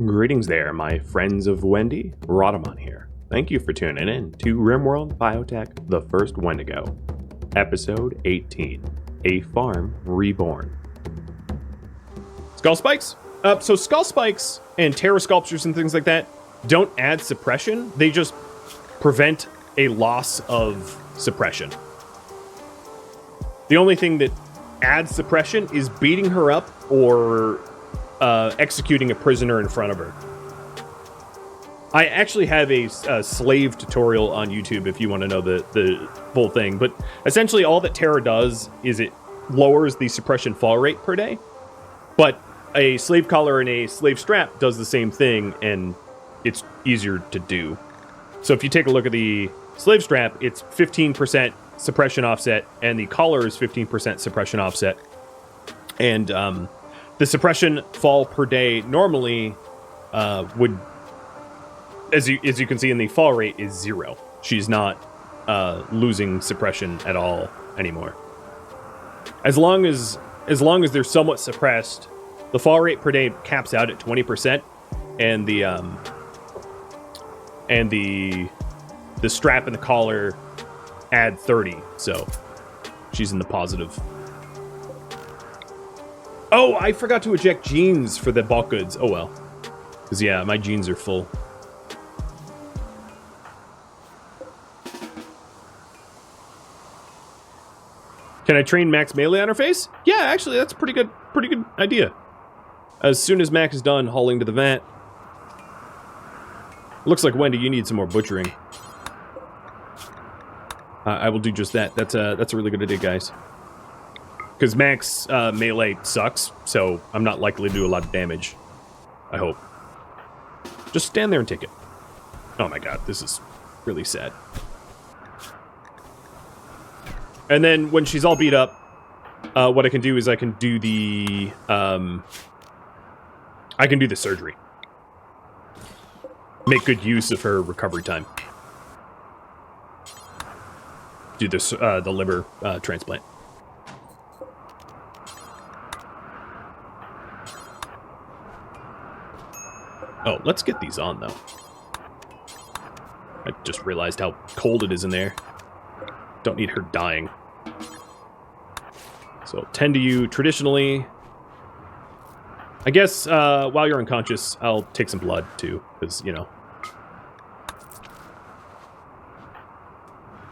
Greetings there, my friends of Wendy. Rhadamant here. Thank you for tuning in to RimWorld Biotech, The First Wendigo, Episode 18, A Farm Reborn. Skull spikes? So skull spikes and terror sculptures and things like that don't add suppression. They just prevent a loss of suppression. The only thing that adds suppression is beating her up or executing a prisoner in front of her. I actually have a slave tutorial on YouTube if you want to know the full thing, but essentially all that terror does is it lowers the suppression fall rate per day, but a slave collar and a slave strap does the same thing, and it's easier to do. So if you take a look at the slave strap, it's 15% suppression offset, and the collar is 15% suppression offset. And the suppression fall per day normally would, as you can see in the fall rate, is 0. She's not losing suppression at all anymore. As long as they're somewhat suppressed, the fall rate per day caps out at 20%, and the strap and the collar add 30, so she's in the positive. Oh, I forgot to eject jeans for the bulk goods. Oh well, because yeah, my jeans are full. Can I train Max melee on her face? Yeah, actually, that's a pretty good idea. As soon as Max is done hauling to the vat. Looks like, Wendy, you need some more butchering. I will do just that. That's a really good idea, guys. Because Max melee sucks, so I'm not likely to do a lot of damage. I hope. Just stand there and take it. Oh my god, this is really sad. And then when she's all beat up, what I can do is I can do the surgery. Make good use of her recovery time. Do this the liver transplant. Oh, let's get these on though. I just realized how cold it is in there. Don't need her dying. So tend to you traditionally. I guess while you're unconscious, I'll take some blood too, because, you know.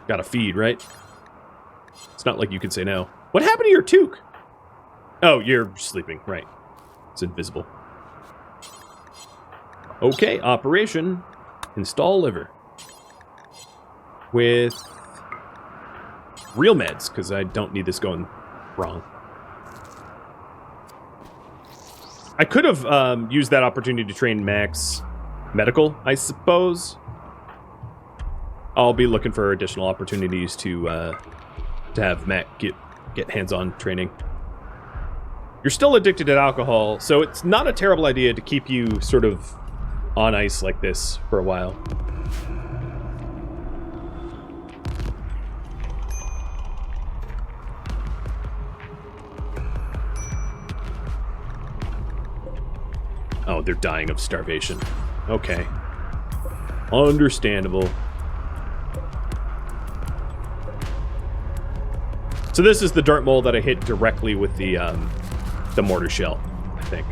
Gotta feed, right? It's not like you can say no. What happened to your toque? Oh, you're sleeping, right. It's invisible. Okay, operation. Install liver. With real meds, because I don't need this going wrong. I could have used that opportunity to train Max medical, I suppose. I'll be looking for additional opportunities to have Mac get hands-on training. You're still addicted to alcohol, so it's not a terrible idea to keep you sort of on ice like this for a while. Oh, they're dying of starvation. Okay. Understandable. So this is the dirt mold that I hit directly with the mortar shell, I think.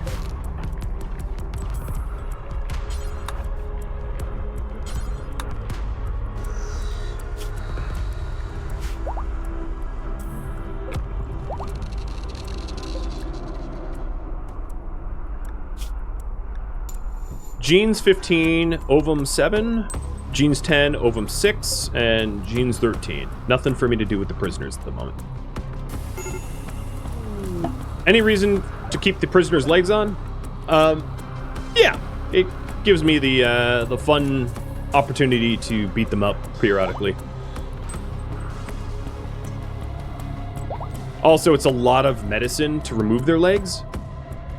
Genes 15, ovum 7, genes 10, ovum 6, and genes 13. Nothing for me to do with the prisoners at the moment. Any reason to keep the prisoners' legs on? Yeah, it gives me the fun opportunity to beat them up periodically. Also, it's a lot of medicine to remove their legs.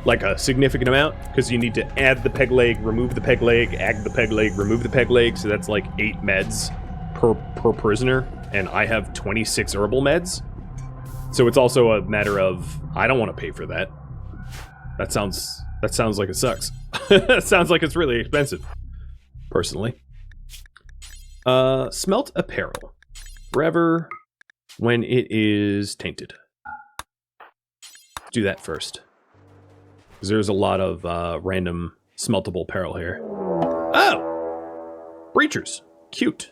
Like a significant amount, because you need to add the peg leg, remove the peg leg, add the peg leg, remove the peg leg, so that's like 8 meds per prisoner, and I have 26 herbal meds. So it's also a matter of, I don't want to pay for that. That sounds like it sucks. Sounds like it's really expensive, personally. Smelt apparel. Forever when it is tainted. Let's do that first. Because there's a lot of random smeltable apparel here. Oh! Breachers. Cute.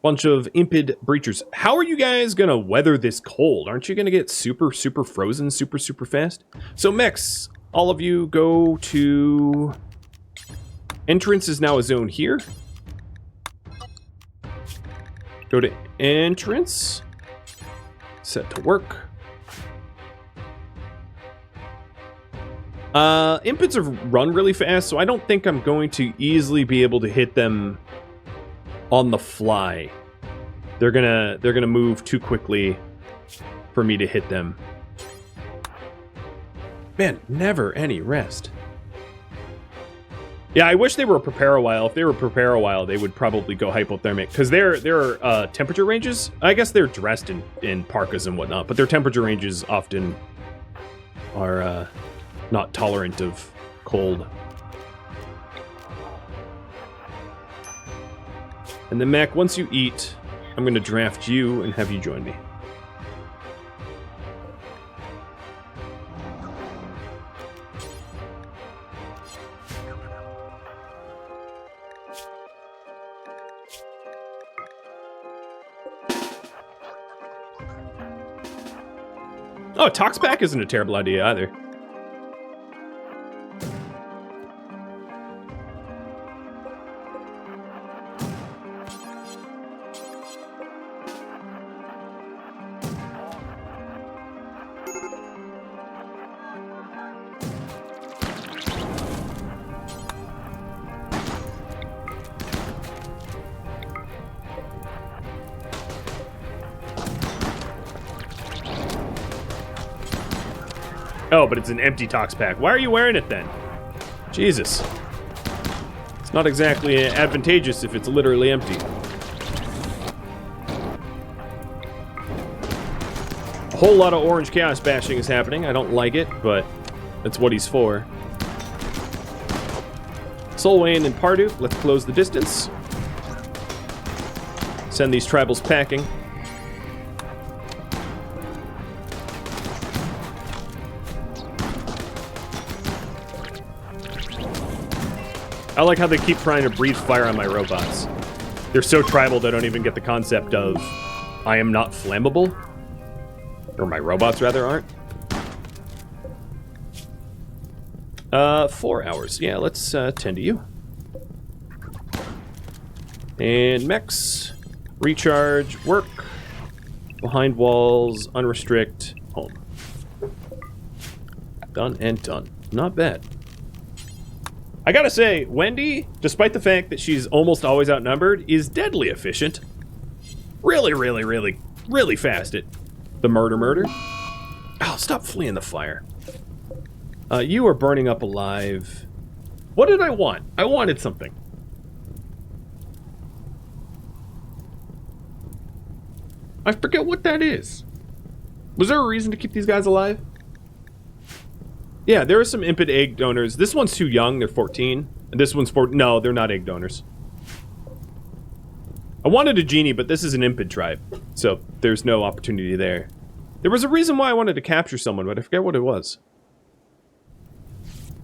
Bunch of impid breachers. How are you guys gonna weather this cold? Aren't you gonna get super frozen super fast? So mechs, all of you go to... Entrance is now a zone here. Go to entrance. Set to work. Impids have run really fast, so I don't think I'm going to easily be able to hit them on the fly. They're gonna move too quickly for me to hit them. Man, never any rest. Yeah, I wish they were prepare a while. If they were prepare a while, they would probably go hypothermic. Because their temperature ranges, I guess they're dressed in parkas and whatnot, but their temperature ranges often are not tolerant of cold. And then, Mac, once you eat, I'm going to draft you and have you join me. Oh, Tox Pack isn't a terrible idea either. Oh, but it's an empty Tox Pack. Why are you wearing it then? Jesus. It's not exactly advantageous if it's literally empty. A whole lot of orange chaos bashing is happening. I don't like it, but that's what he's for. Solwayne and Parduk, let's close the distance. Send these tribals packing. I like how they keep trying to breathe fire on my robots. They're so tribal they don't even get the concept of I am not flammable. Or my robots, rather, aren't. 4 hours. Yeah, let's tend to you. And mechs. Recharge. Work. Behind walls. Unrestrict. Home. Done and done. Not bad. I gotta say, Wendy, despite the fact that she's almost always outnumbered, is deadly efficient. Really fast at the murder. Oh, stop fleeing the fire. You are burning up alive. What did I want? I wanted something. I forget what that is. Was there a reason to keep these guys alive? Yeah, there are some impid egg donors. This one's too young, they're 14. And this one's 14. No, they're not egg donors. I wanted a genie, but this is an impid tribe. So there's no opportunity there. There was a reason why I wanted to capture someone, but I forget what it was.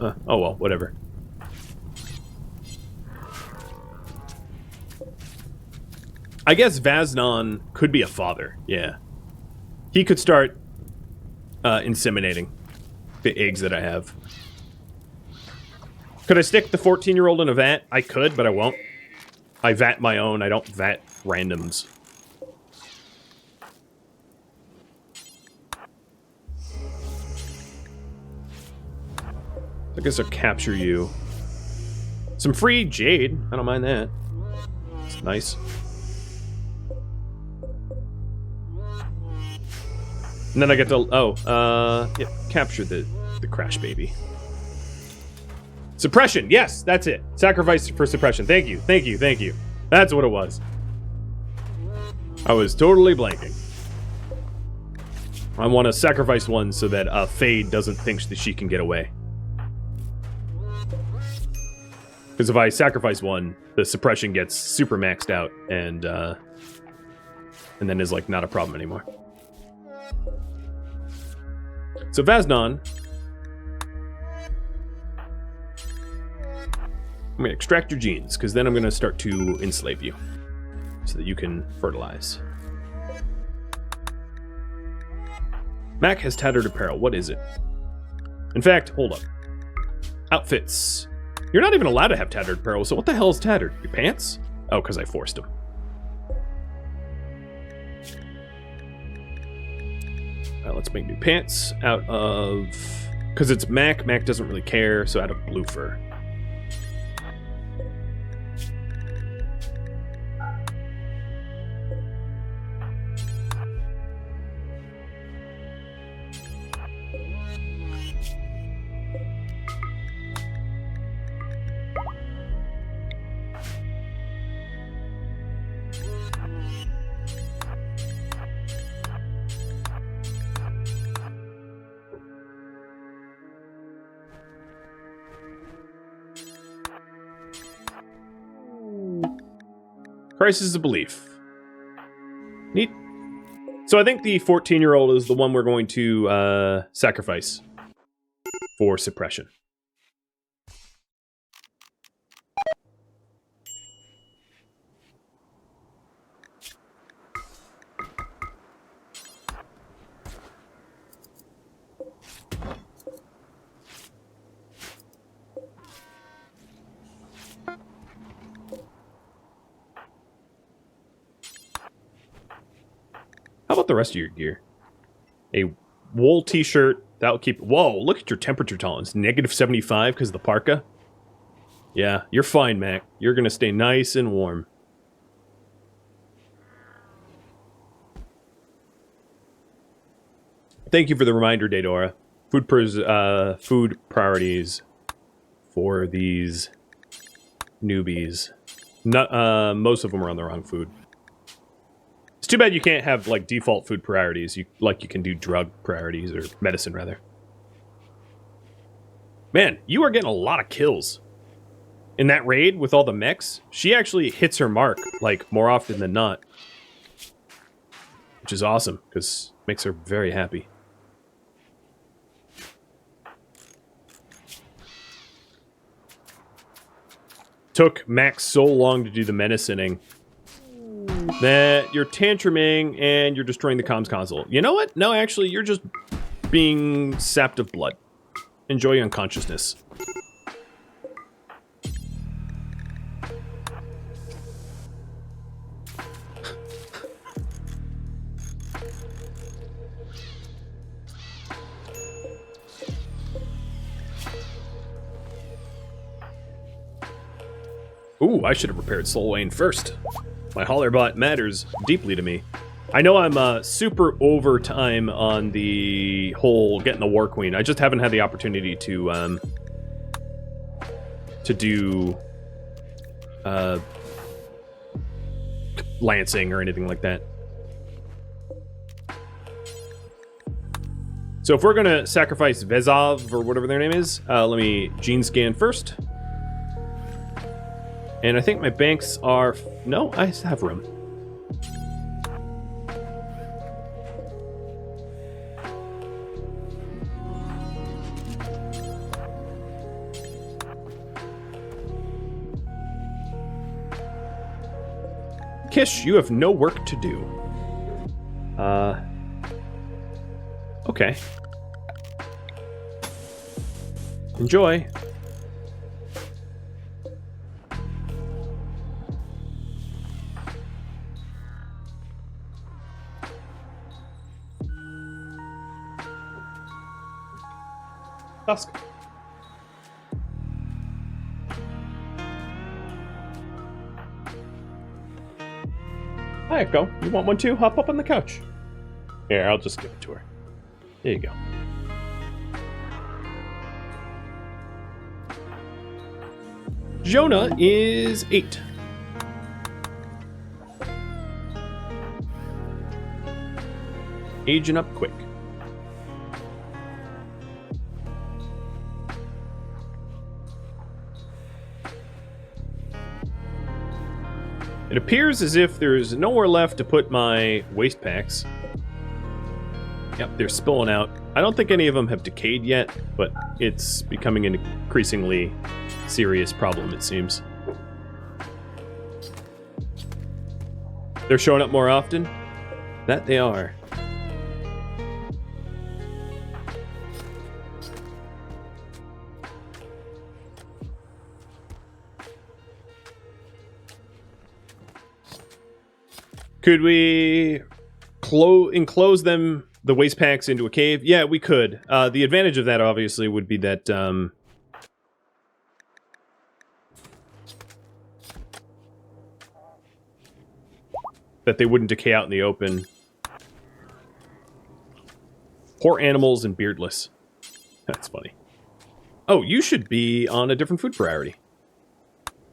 Oh well, whatever. I guess Vaznon could be a father, yeah. He could start inseminating the eggs that I have. Could I stick the 14-year-old in a vat? I could, but I won't. I vat my own, I don't vat randoms. I guess I'll capture you. Some free jade, I don't mind that. It's nice. And then I get to, yeah, capture the crash baby. Suppression, yes, that's it. Sacrifice for suppression. Thank you. That's what it was. I was totally blanking. I want to sacrifice one so that Fade doesn't think that she can get away. Because if I sacrifice one, the suppression gets super maxed out, and then is, like, not a problem anymore. So Vaznon, I'm going to extract your genes, because then I'm going to start to enslave you, so that you can fertilize. Mac has tattered apparel. What is it? In fact, hold up. Outfits. You're not even allowed to have tattered apparel, so what the hell is tattered? Your pants? Oh, because I forced them. Alright, let's make new pants out of... Because it's Mac. Mac doesn't really care, so out of blue fur. Crisis of belief. Neat. So I think the 14-year-old is the one we're going to sacrifice for suppression. How about the rest of your gear? A wool t-shirt. That'll keep... Whoa, look at your temperature tolerance. -75 because of the parka. Yeah, you're fine, Mac. You're going to stay nice and warm. Thank you for the reminder, Daedora. Food priorities for these newbies. Most of them are on the wrong food. It's too bad you can't have, like, default food priorities. You can do drug priorities, or medicine, rather. Man, you are getting a lot of kills. In that raid with all the mechs, she actually hits her mark, like, more often than not. Which is awesome, because it makes her very happy. Took Max so long to do the menacing that you're tantruming and you're destroying the comms console. You know what? No, actually, you're just being sapped of blood. Enjoy your unconsciousness. Ooh, I should have repaired Solwayne first. My Hollerbot matters deeply to me. I know I'm super over time on the whole getting the War Queen. I just haven't had the opportunity to do lancing or anything like that. So if we're gonna sacrifice Vezov or whatever their name is, let me gene scan first. And I think my banks are... No, I have room. Kish, you have no work to do. Okay. Enjoy. Dusk. Hi, Echo. You want one too? Hop up on the couch. Here, I'll just give it to her. There you go. Jonah is 8. Aging up quick. It appears as if there's nowhere left to put my waste packs. Yep, they're spilling out. I don't think any of them have decayed yet, but it's becoming an increasingly serious problem, it seems. They're showing up more often? That they are. Could we enclose them, the waste packs, into a cave? Yeah, we could. The advantage of that, obviously, would be that, that they wouldn't decay out in the open. Poor animals and beardless. That's funny. Oh, you should be on a different food priority.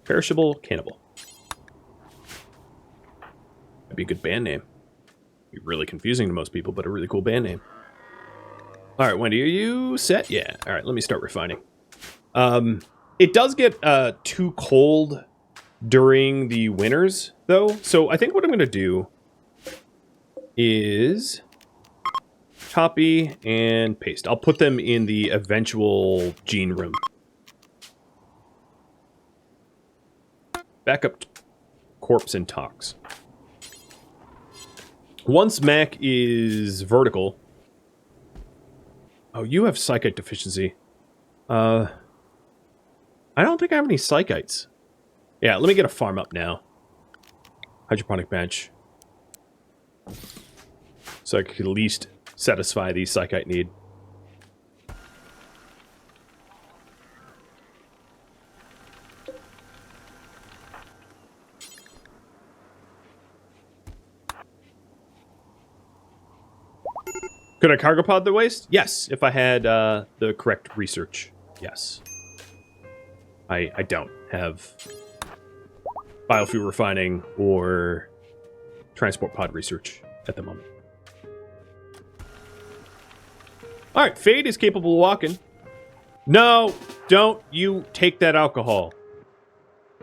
Perishable Cannibal. That'd be a good band name. Be really confusing to most people, but a really cool band name. All right, Wendy, are you set? Yeah. All right, let me start refining. It does get too cold during the winters, though. So I think what I'm going to do is copy and paste. I'll put them in the eventual gene room. Backup corpse and tox. Once Mac is vertical... Oh, you have psychite deficiency. I don't think I have any psychites. Yeah, let me get a farm up now. Hydroponic bench. So I could at least satisfy the psychite need. Could I cargo pod the waste? Yes, if I had the correct research. Yes. I don't have biofuel refining or transport pod research at the moment. Alright, Fade is capable of walking. No, don't you take that alcohol.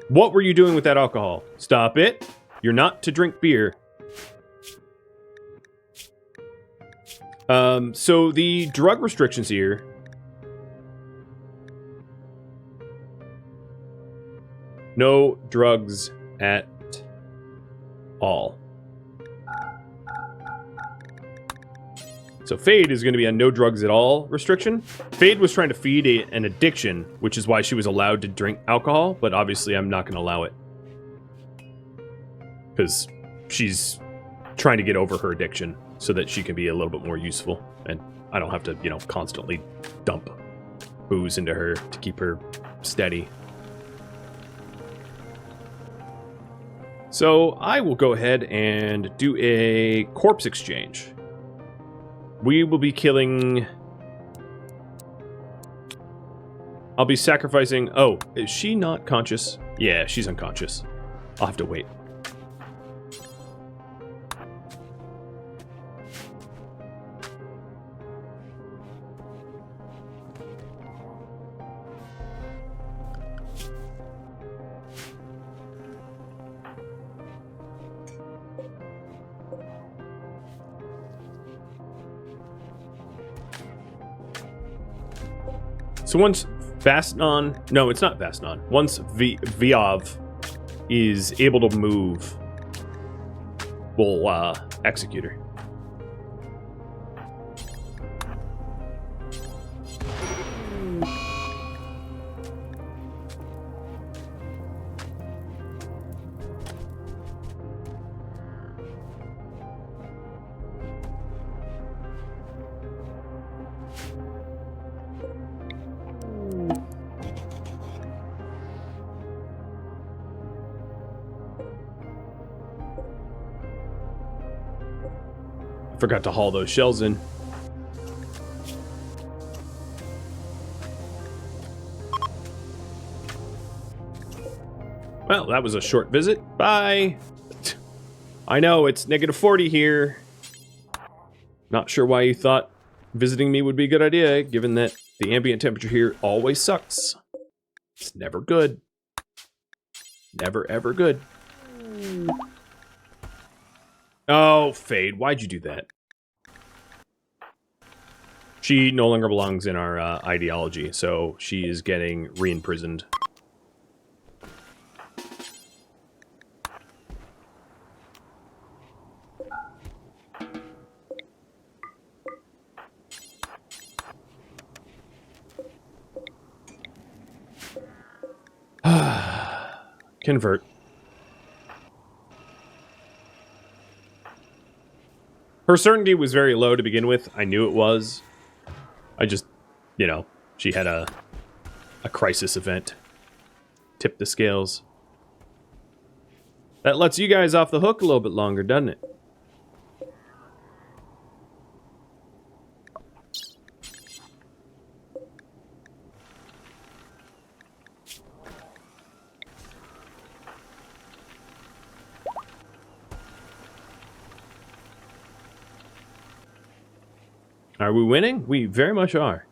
What were you doing with that alcohol? Stop it. You're not to drink beer. So the drug restrictions here... No drugs at all. So Fade is going to be a no drugs at all restriction. Fade was trying to feed an addiction, which is why she was allowed to drink alcohol, but obviously I'm not going to allow it. Because she's trying to get over her addiction so that she can be a little bit more useful. And I don't have to, you know, constantly dump booze into her to keep her steady. So I will go ahead and do a corpse exchange. We will be killing... I'll be sacrificing... Oh, is she not conscious? Yeah, she's unconscious. I'll have to wait. So once Vastnon... No, it's not Vastnon. Once Viov is able to move, we'll execute her. Forgot to haul those shells in. Well, that was a short visit. Bye. I know, it's -40 here. Not sure why you thought visiting me would be a good idea, given that the ambient temperature here always sucks. It's never good. Never, ever good. Oh, Fade, why'd you do that? She no longer belongs in our ideology, so she is getting re-imprisoned. Convert. Her certainty was very low to begin with. I knew it was. I just, you know, she had a crisis event. Tipped the scales. That lets you guys off the hook a little bit longer, doesn't it? Are we winning? We very much are.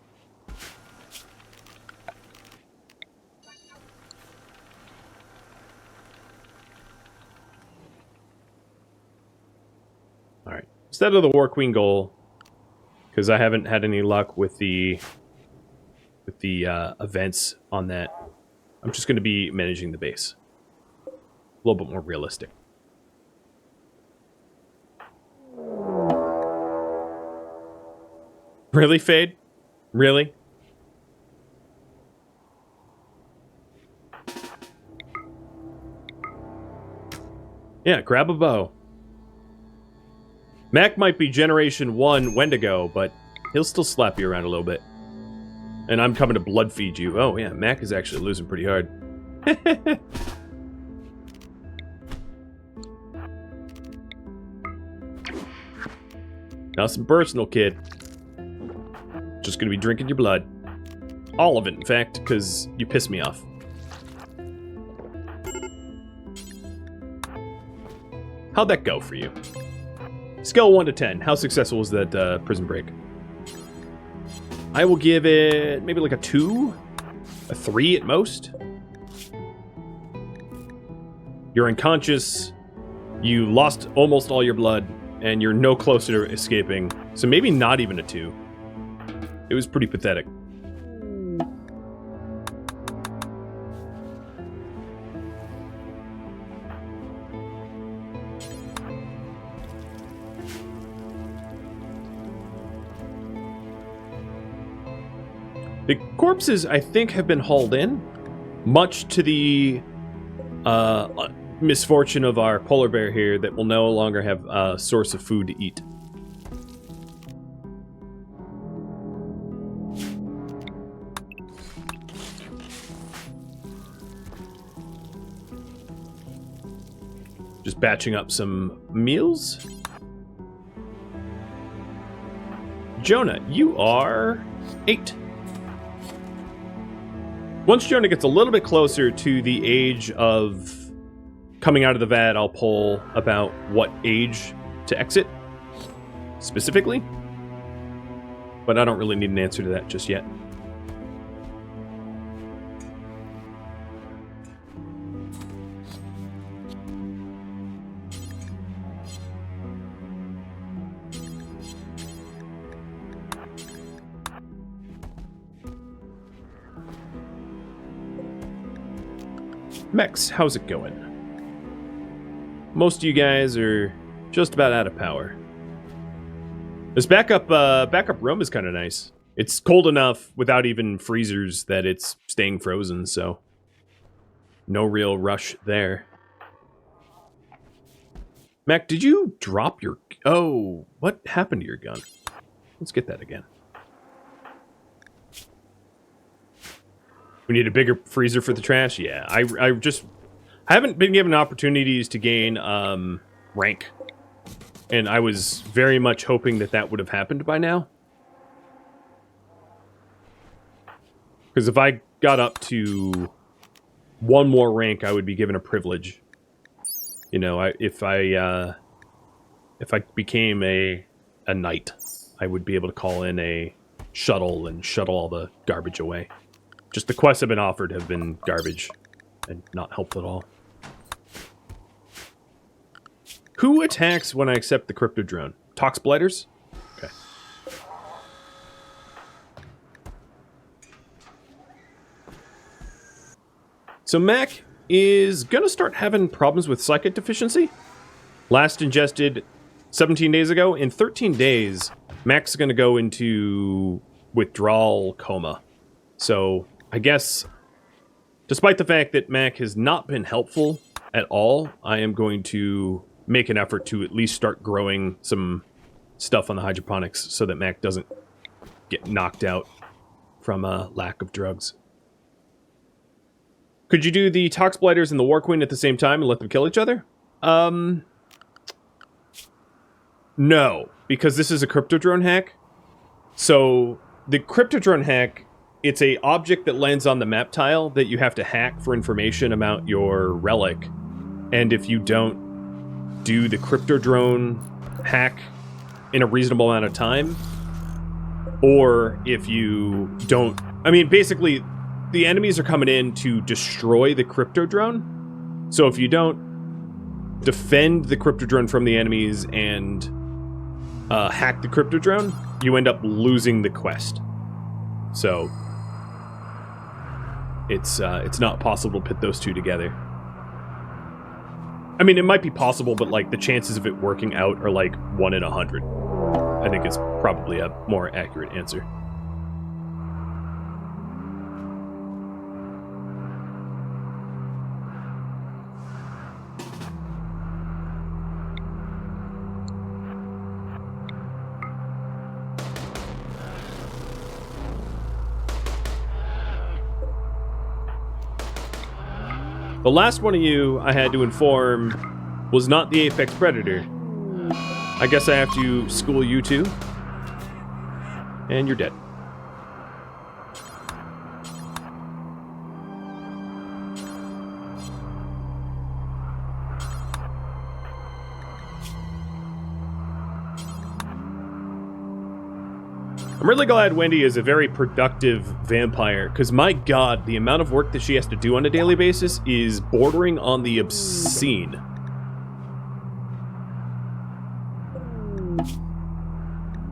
Alright. Instead of the War Queen goal, because I haven't had any luck with the events on that, I'm just going to be managing the base. A little bit more realistic. Really, Fade? Really? Yeah, grab a bow. Mac might be Generation 1 Wendigo, but he'll still slap you around a little bit. And I'm coming to blood feed you. Oh, yeah, Mac is actually losing pretty hard. Nothing personal, kid. Just gonna be drinking your blood. All of it, in fact, because you piss me off. How'd that go for you? Scale 1 to 10. How successful was that prison break? I will give it maybe like a 2? A 3 at most? You're unconscious. You lost almost all your blood. And you're no closer to escaping. So maybe not even a 2. It was pretty pathetic. The corpses, I think, have been hauled in, much to the misfortune of our polar bear here that will no longer have a source of food to eat. Just batching up some meals. Jonah, you are 8. Once Jonah gets a little bit closer to the age of coming out of the vat, I'll poll about what age to exit, specifically. But I don't really need an answer to that just yet. Mex, how's it going? Most of you guys are just about out of power. This backup room is kind of nice. It's cold enough without even freezers that it's staying frozen, so no real rush there. Mac, did you drop your... Oh, what happened to your gun? Let's get that again. We need a bigger freezer for the trash? Yeah, I haven't been given opportunities to gain rank. And I was very much hoping that that would have happened by now. Because if I got up to one more rank, I would be given a privilege. You know, if I became a knight, I would be able to call in a shuttle and shuttle all the garbage away. Just the quests I've been offered have been garbage and not helpful at all. Who attacks when I accept the crypto drone? Tox blighters? Okay. So Mac is gonna start having problems with psychic deficiency. Last ingested 17 days ago. In 13 days, Mac's gonna go into withdrawal coma. So I guess, despite the fact that Mac has not been helpful at all, I am going to make an effort to at least start growing some stuff on the hydroponics so that Mac doesn't get knocked out from a lack of drugs. Could you do the Tox Blighters and the War Queen at the same time and let them kill each other? No, because this is a Cryptodrone hack. So, the Cryptodrone hack, it's a object that lands on the map tile that you have to hack for information about your relic. And if you don't do the Cryptodrone hack in a reasonable amount of time, or if you don't... I mean, basically, the enemies are coming in to destroy the Cryptodrone. So if you don't defend the Cryptodrone from the enemies and hack the Cryptodrone, you end up losing the quest. So it's not possible to put those two together. I mean, it might be possible, but like the chances of it working out are like 1 in 100. I think it's probably a more accurate answer. The last one of you I had to inform was not the apex predator. I guess I have to school you too. And you're dead. I'm really glad Wendy is a very productive vampire, because my god, the amount of work that she has to do on a daily basis is bordering on the obscene.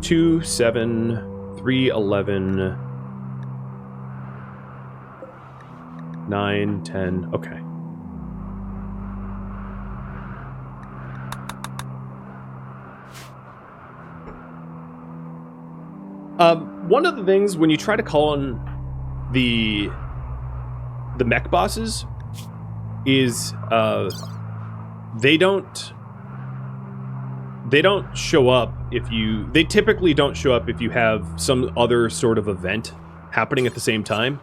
Two, 7, 3, 11, 9, 10, okay. One of the things when you try to call on the mech bosses is they don't show up if you... They typically don't show up if you have some other sort of event happening at the same time.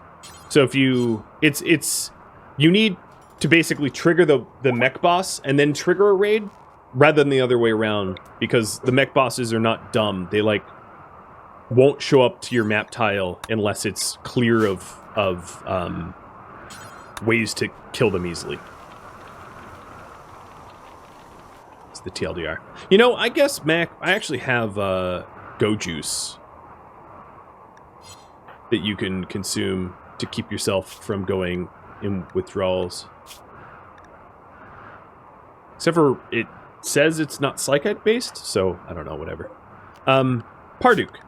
So if you... It's you need to basically trigger the mech boss and then trigger a raid rather than the other way around, because the mech bosses are not dumb. They like won't show up to your map tile unless it's clear of ways to kill them easily. It's the TLDR. You know, I guess, Mac, I actually have Go Juice that you can consume to keep yourself from going in withdrawals. Except for it says it's not Psychite based, so I don't know, whatever. Parduk.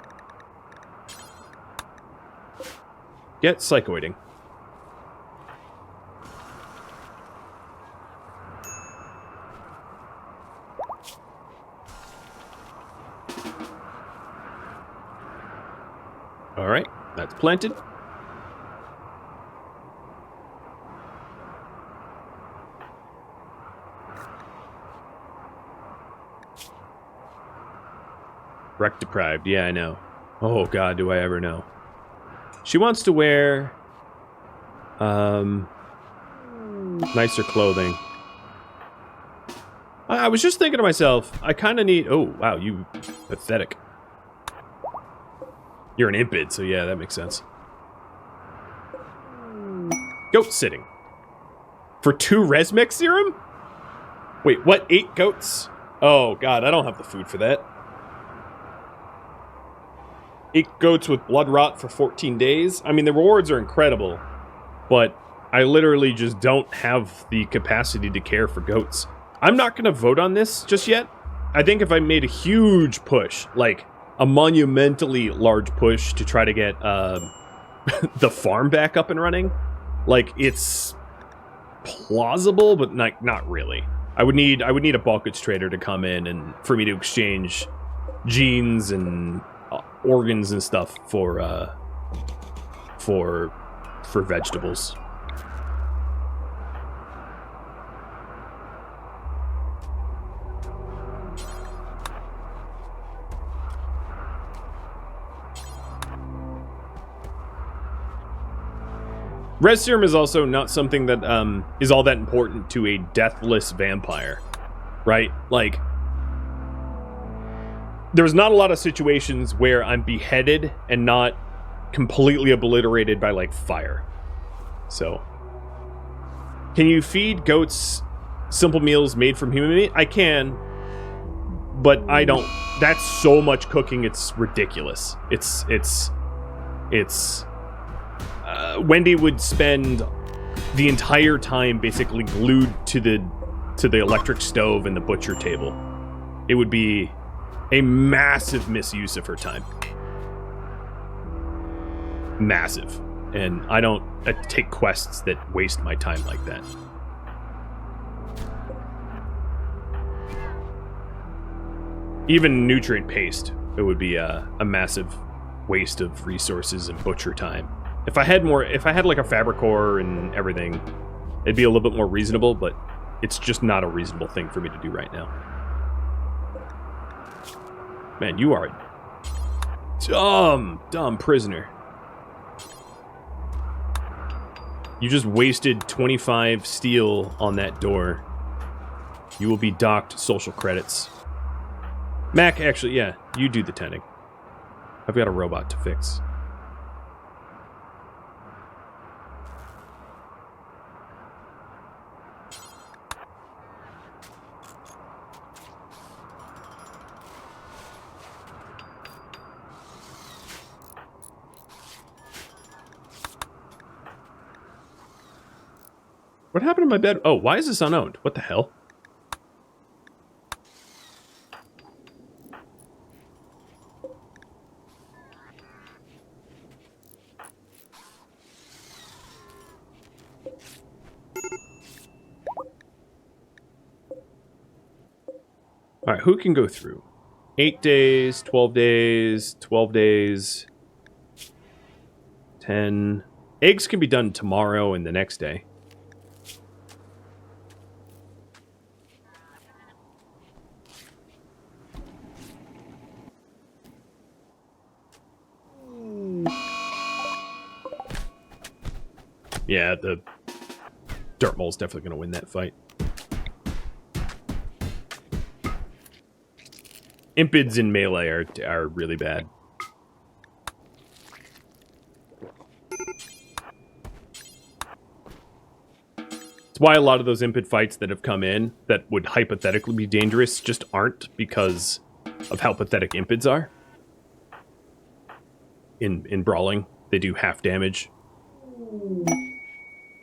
Get psychoiding. Alright, that's planted. Wreck deprived, yeah, I know. Oh god, do I ever know. She wants to wear nicer clothing. I was just thinking to myself, I kind of need... Oh, wow, you pathetic. You're an impid, so yeah, that makes sense. Goat sitting. For 2 Resmec serum? Wait, what? 8 goats? Oh, God, I don't have the food for that. 8 goats with blood rot for 14 days. I mean, the rewards are incredible, but I literally just don't have the capacity to care for goats. I'm not going to vote on this just yet. I think if I made a huge push, like a monumentally large push to try to get the farm back up and running, like it's plausible, but not really. I would need a bulk goods trader to come in and for me to exchange genes and organs and stuff for vegetables. Res serum is also not something that is all that important to a deathless vampire, right? Like, there's not a lot of situations where I'm beheaded and not completely obliterated by, like, fire. So, can you feed goats simple meals made from human meat? I can, but I don't. That's so much cooking, it's ridiculous. It's Wendy would spend the entire time basically glued to the electric stove and the butcher table. It would be a massive misuse of her time. Massive. And I don't take quests that waste my time like that. Even nutrient paste, it would be a massive waste of resources and butcher time. If I had like a fabricor and everything, it'd be a little bit more reasonable, but it's just not a reasonable thing for me to do right now. Man, you are a dumb prisoner. You just wasted 25 steel on that door. You will be docked social credits. Mac, actually, yeah, you do the tending. I've got a robot to fix. What happened to my bed? Oh, why is this unowned? What the hell? Alright, who can go through? 8 days, 12 days, 12 days, 10. Eggs can be done tomorrow and the next day. Yeah, the dirt mole's definitely going to win that fight. Impids in melee are really bad. It's why a lot of those impid fights that have come in that would hypothetically be dangerous just aren't, because of how pathetic impids are. In brawling, they do half damage.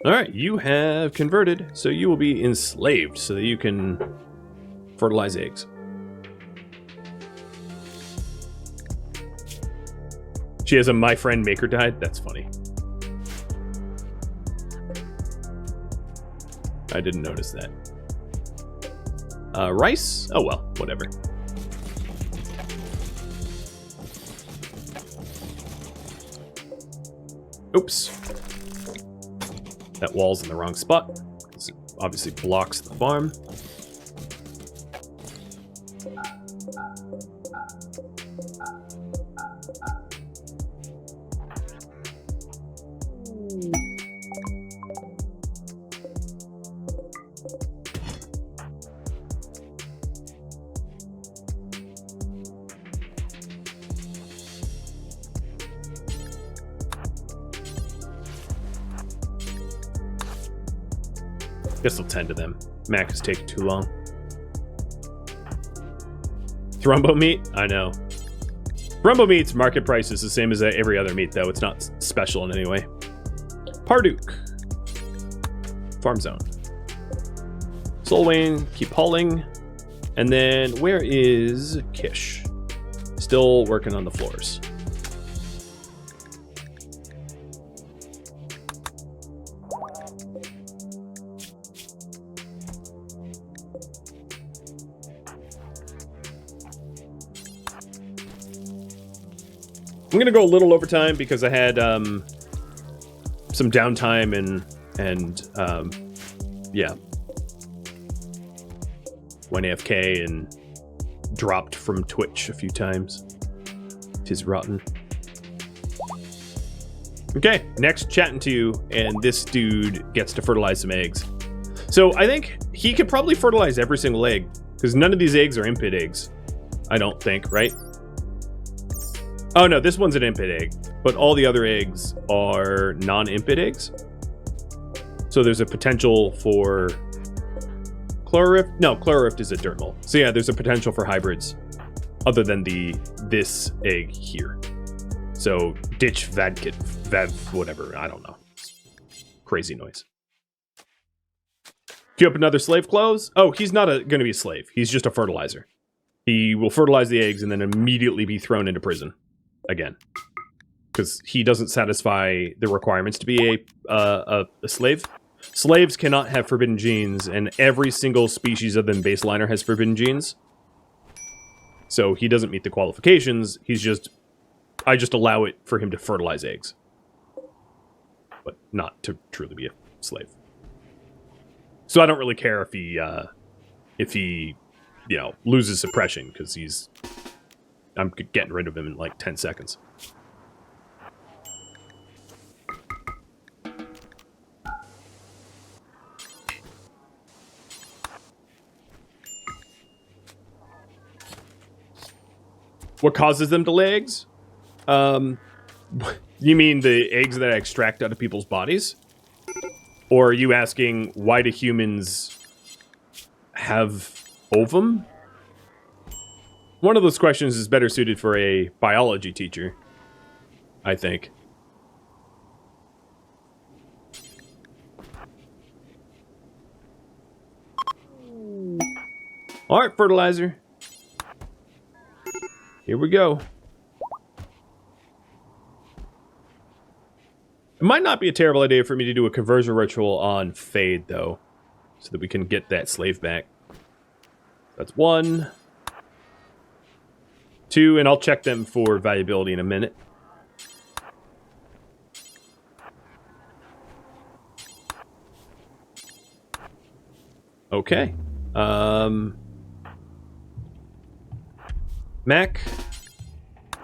Alright, you have converted, so you will be enslaved so that you can fertilize eggs. She has a my friend maker died? That's funny. I didn't notice that. Rice? Oh well, whatever. Oops. That wall's in the wrong spot. It obviously blocks the farm. Guess I'll tend to them. Mac is taking too long. Thrumbo meat? I know. Thrumbo meat's market price is the same as every other meat, though. It's not special in any way. Parduk. Farm zone. Solwayne, keep hauling. And then where is Kish? Still working on the floors. I'm gonna go a little overtime because I had some downtime and yeah, went AFK and dropped from Twitch a few times. 'Tis rotten. Okay, next chatting to you, and this dude gets to fertilize some eggs. So I think he could probably fertilize every single egg because none of these eggs are impid eggs. I don't think, right? Oh no, this one's an impid egg, but all the other eggs are non-impid eggs. So there's a potential for Chlororift. No, Chlororift is a dermal. So yeah, there's a potential for hybrids other than this egg here. So ditch Vadkit, whatever, I don't know. Crazy noise. Queue up another slave close. Oh, he's not going to be a slave. He's just a fertilizer. He will fertilize the eggs and then immediately be thrown into prison. Again, because he doesn't satisfy the requirements to be a slave. Slaves cannot have forbidden genes, and every single species other than baseliner has forbidden genes. So he doesn't meet the qualifications. I just allow it for him to fertilize eggs, but not to truly be a slave. So I don't really care if he loses suppression because I'm getting rid of him in like 10 seconds. What causes them to lay eggs? You mean the eggs that I extract out of people's bodies? Or are you asking why do humans have ovum? One of those questions is better suited for a biology teacher, I think. All right, fertilizer. Here we go. It might not be a terrible idea for me to do a conversion ritual on Fade, though, so that we can get that slave back. That's 1, 2, and I'll check them for valuability in a minute. Okay. Mac,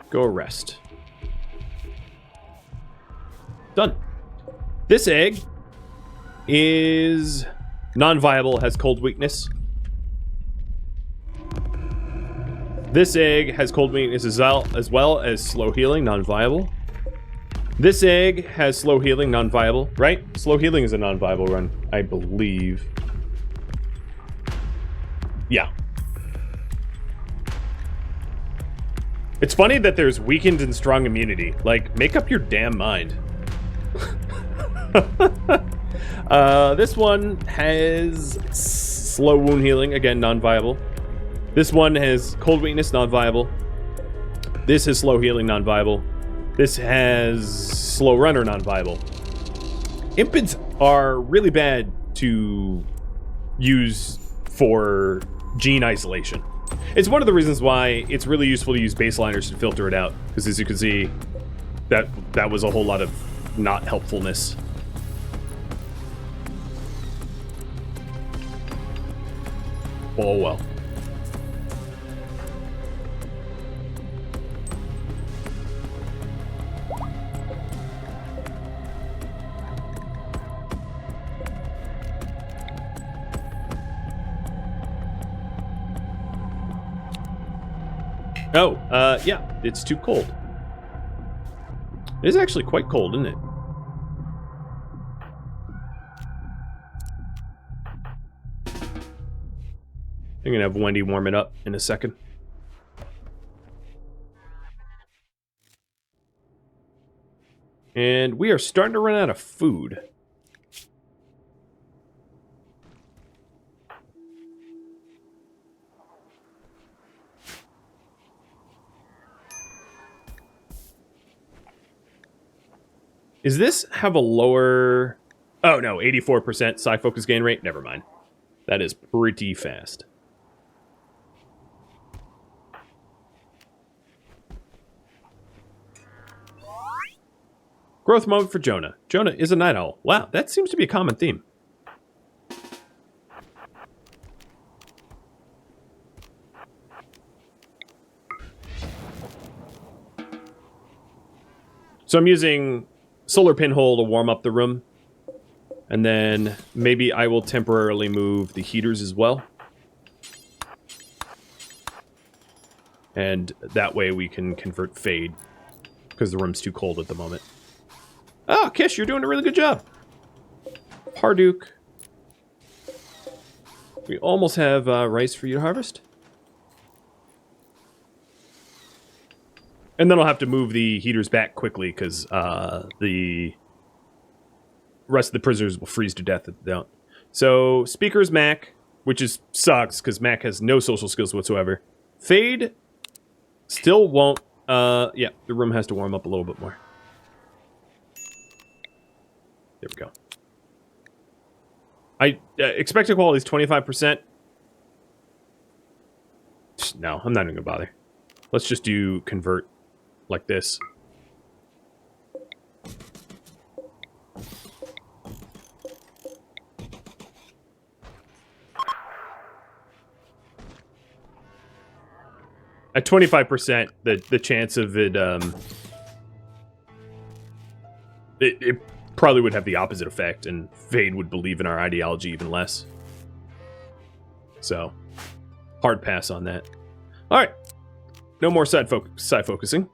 go arrest. Done. This egg is non-viable, has cold weakness. This egg has cold weakness as well as slow healing, non-viable. This egg has slow healing, non-viable, right? Slow healing is a non-viable run, I believe. Yeah. It's funny that there's weakened and strong immunity. Like, make up your damn mind. This one has slow wound healing, again, non-viable. This one has cold weakness, non-viable. This has slow healing, non-viable. This has slow runner, non-viable. Impids are really bad to use for gene isolation. It's one of the reasons why it's really useful to use baseliners to filter it out, because as you can see, that was a whole lot of not helpfulness. Oh well. Oh, yeah, it's too cold. It is actually quite cold, isn't it? I'm gonna have Wendy warm it up in a second. And we are starting to run out of food. Is this have a lower... Oh, no, 84% psi focus gain rate? Never mind. That is pretty fast. Growth moment for Jonah. Jonah is a night owl. Wow, that seems to be a common theme. So I'm using solar pinhole to warm up the room. And then maybe I will temporarily move the heaters as well. And that way we can convert fade. Because the room's too cold at the moment. Oh, Kish, you're doing a really good job. Parduk. We almost have rice for you to harvest. And then I'll have to move the heaters back quickly because the rest of the prisoners will freeze to death if they don't. So, speakers Mac, which is sucks because Mac has no social skills whatsoever. Fade still won't. Yeah, the room has to warm up a little bit more. There we go. I expected quality is 25%. No, I'm not even gonna bother. Let's just do convert like this. At 25%, the chance of it, it probably would have the opposite effect, and Fade would believe in our ideology even less. So, hard pass on that. All right, no more side focusing.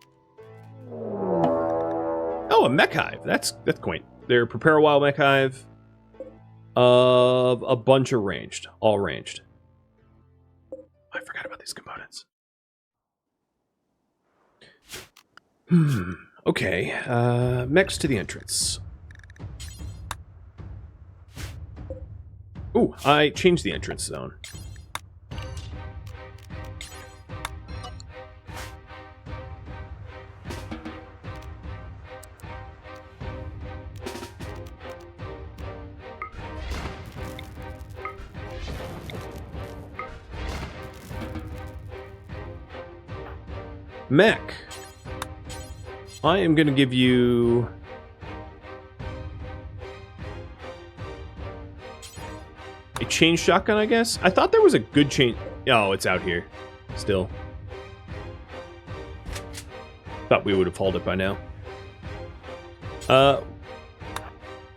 Oh, a mech hive. That's quaint. They're prepare a while mech hive of a bunch of ranged, all ranged. I forgot about these components. Okay, mechs to the entrance. Ooh, I changed the entrance zone. Mech. I am going to give you... a chain shotgun, I guess? I thought there was a good chain... Oh, it's out here. Still. Thought we would have hauled it by now.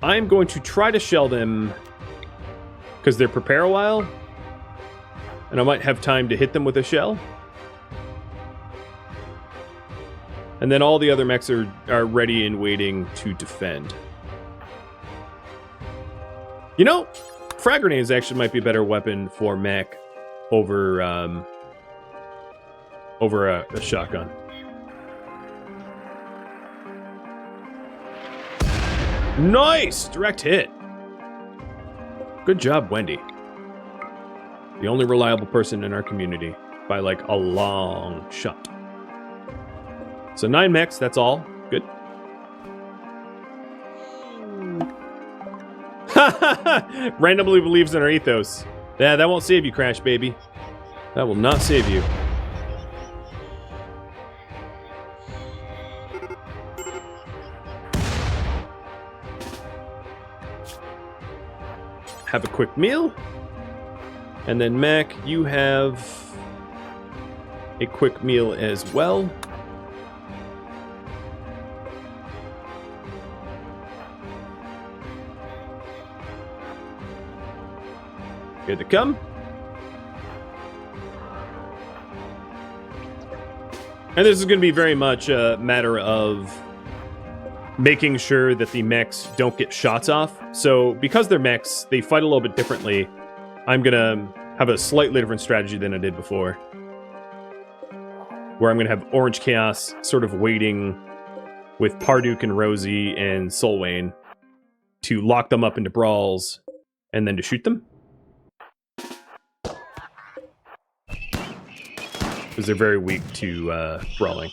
I'm going to try to shell them... because they're prepare a while. And I might have time to hit them with a shell. And then all the other mechs are ready and waiting to defend. You know, frag grenades actually might be a better weapon for mech over a shotgun. Nice! Direct hit. Good job, Wendy. The only reliable person in our community by like a long shot. So 9 mechs, that's all. Good. Randomly believes in our ethos. Yeah, that won't save you, Crash Baby. That will not save you. Have a quick meal. And then Mac, you have a quick meal as well. Good to come. And this is going to be very much a matter of making sure that the mechs don't get shots off. So because they're mechs, they fight a little bit differently. I'm going to have a slightly different strategy than I did before. Where I'm going to have Orange Chaos sort of waiting with Parduk and Rosie and Solwayne to lock them up into brawls and then to shoot them. Because they're very weak to brawling.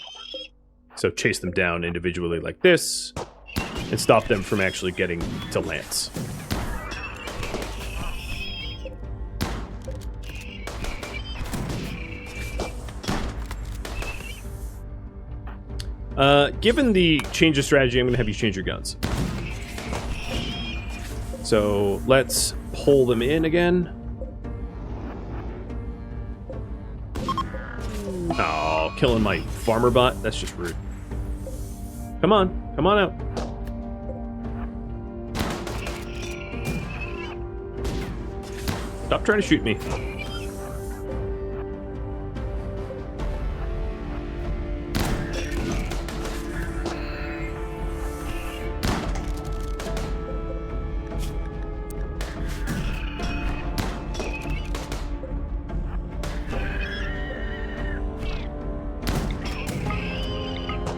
So chase them down individually like this. and stop them from actually getting to Lance. Given the change of strategy, I'm going to have you change your guns. So let's pull them in again. Oh, killing my farmer bot? That's just rude. Come on out. Stop trying to shoot me.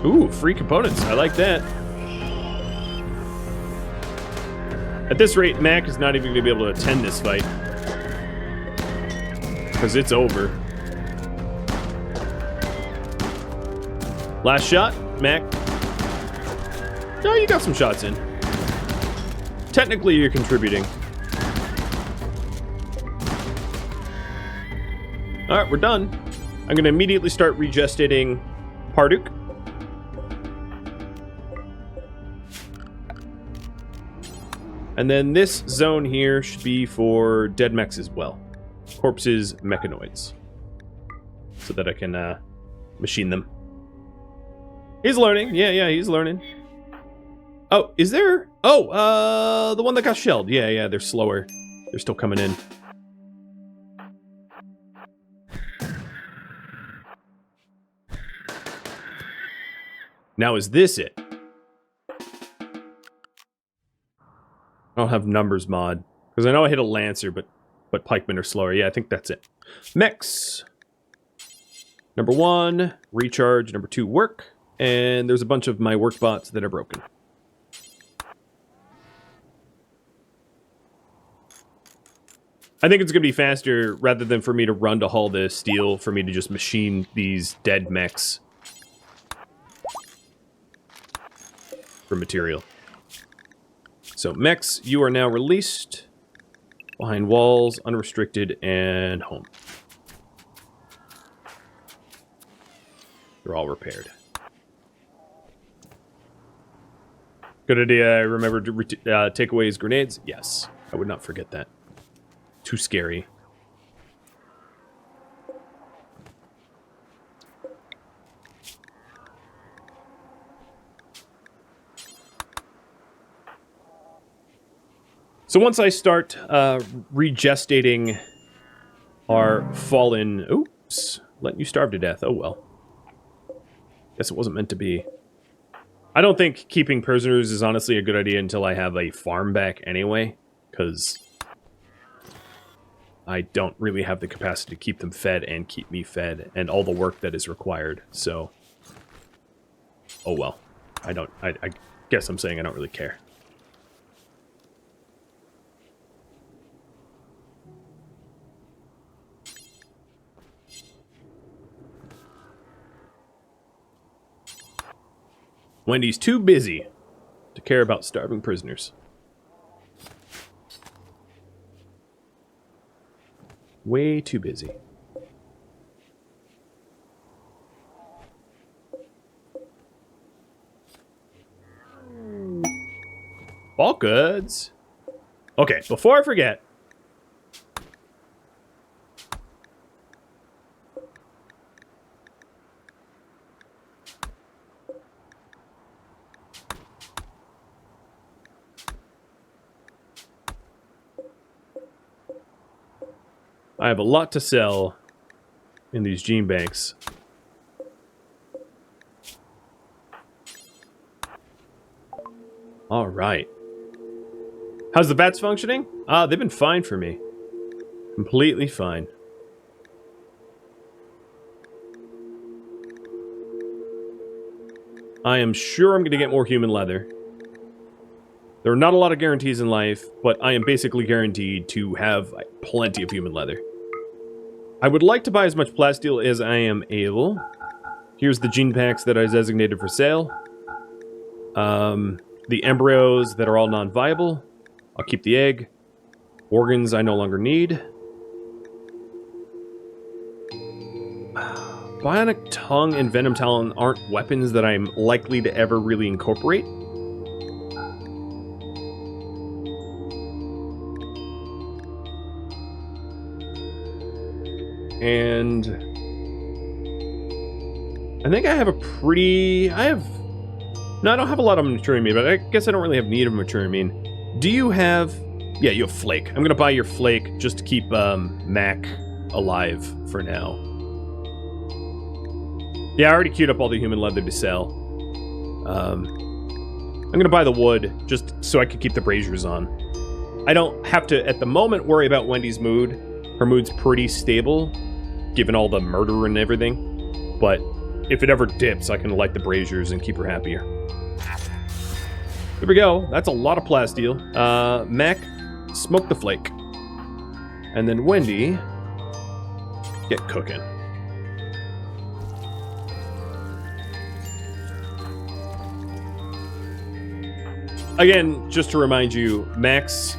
Ooh, free components. I like that. At this rate, Mac is not even going to be able to attend this fight. Because it's over. Last shot, Mac. Oh, you got some shots in. Technically, you're contributing. Alright, we're done. I'm going to immediately start regestating Parduk. And then this zone here should be for dead mechs as well. Corpses, mechanoids. So that I can machine them. He's learning. Yeah, he's learning. Oh, is there? Oh, the one that got shelled. Yeah, they're slower. They're still coming in. Now, is this it? I don't have numbers mod. Because I know I hit a Lancer, but pikemen are slower. Yeah, I think that's it. Mechs. Number 1, recharge. Number 2, work. And there's a bunch of my work bots that are broken. I think it's going to be faster, rather than for me to run to haul the steel, for me to just machine these dead mechs for material. So, mechs, you are now released. Behind walls, unrestricted, and home. They're all repaired. Good idea. I remember to take away his grenades. Yes, I would not forget that. Too scary. So once I start regestating our fallen... Oops. Letting you starve to death. Oh, well. Guess it wasn't meant to be. I don't think keeping prisoners is honestly a good idea until I have a farm back anyway. Because I don't really have the capacity to keep them fed and keep me fed. And all the work that is required. So... Oh, well. I guess I'm saying I don't really care. Wendy's too busy to care about starving prisoners. Way too busy. All goods. Okay, before I forget. I have a lot to sell in these gene banks. All right. How's the bats functioning? They've been fine for me. Completely fine. I am sure I'm going to get more human leather. There are not a lot of guarantees in life, but I am basically guaranteed to have plenty of human leather. I would like to buy as much plasteel as I am able. Here's the gene packs that I designated for sale. the embryos that are all non-viable. I'll keep the egg. Organs I no longer need. Bionic tongue and venom talon aren't weapons that I'm likely to ever really incorporate. And I think I have a pretty... No, I don't have a lot of mature amine, but I guess I don't really have need of mature amine. Do you have... Yeah, you have flake. I'm going to buy your flake just to keep Mac alive for now. Yeah, I already queued up all the human leather to sell. I'm going to buy the wood just so I can keep the braziers on. I don't have to, at the moment, worry about Wendy's mood. Her mood's pretty stable, given all the murder and everything. But if it ever dips, I can light the braziers and keep her happier. There we go. That's a lot of plasteel. Mac, smoke the flake. And then Wendy, get cooking. Again, just to remind you, Max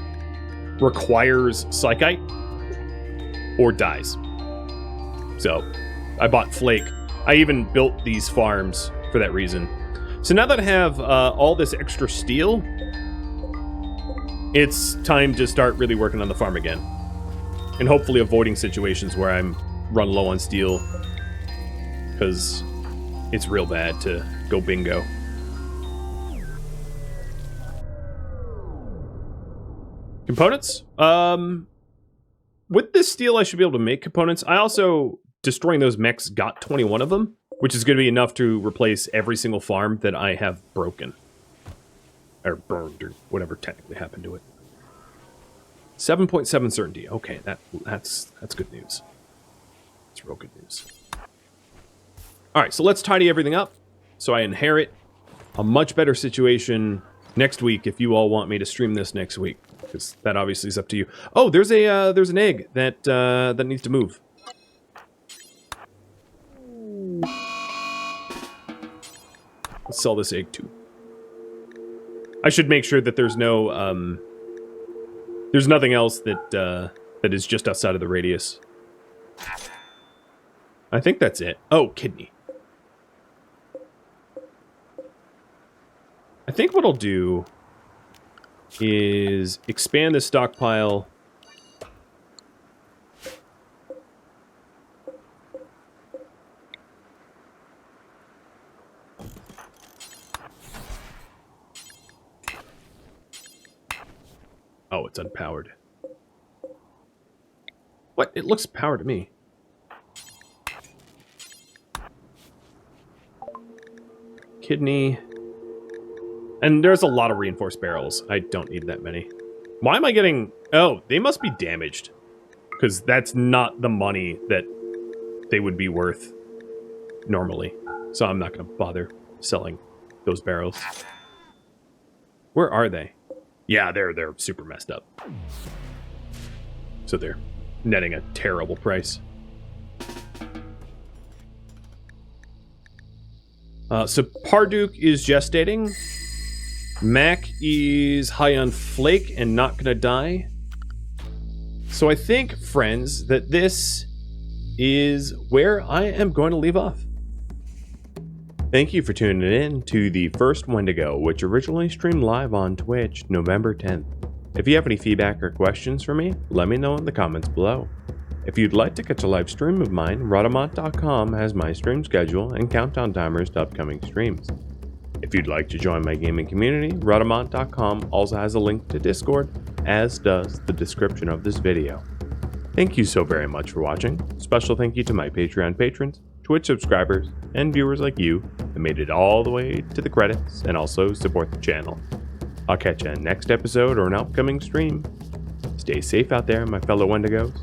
requires Psychite or dies. So, I bought flake. I even built these farms for that reason. So now that I have all this extra steel, it's time to start really working on the farm again. And hopefully avoiding situations where I'm run low on steel, because it's real bad to go bingo. Components? With this steel, I should be able to make components. I also, destroying those mechs, got 21 of them, which is going to be enough to replace every single farm that I have broken. Or burned, or whatever technically happened to it. 7.7 certainty. Okay, that's good news. That's real good news. Alright, so let's tidy everything up, so I inherit a much better situation next week if you all want me to stream this next week. Because that obviously is up to you. Oh, there's an egg that that needs to move. Let's sell this egg too. I should make sure that there's no there's nothing else that that is just outside of the radius. I think that's it. Oh, kidney. I think what I'll do is expand the stockpile. Oh, it's unpowered. What? It looks powered to me. Kidney. And there's a lot of reinforced barrels. I don't need that many. Why am I getting... Oh, they must be damaged. Because that's not the money that they would be worth normally. So I'm not going to bother selling those barrels. Where are they? Yeah, they're super messed up. So they're netting a terrible price. So Parduk is gestating. Mac is high on flake and not gonna die. So I think, friends, that this is where I am going to leave off. Thank you for tuning in to the first Wendigo, which originally streamed live on Twitch November 10th. If you have any feedback or questions for me, let me know in the comments below. If you'd like to catch a live stream of mine, Rhadamant.com has my stream schedule and countdown timers to upcoming streams. If you'd like to join my gaming community, Rhadamant.com also has a link to Discord, as does the description of this video. Thank you so very much for watching. Special thank you to my Patreon patrons, Twitch subscribers, and viewers like you that made it all the way to the credits and also support the channel. I'll catch you in next episode or an upcoming stream. Stay safe out there, my fellow Wendigos.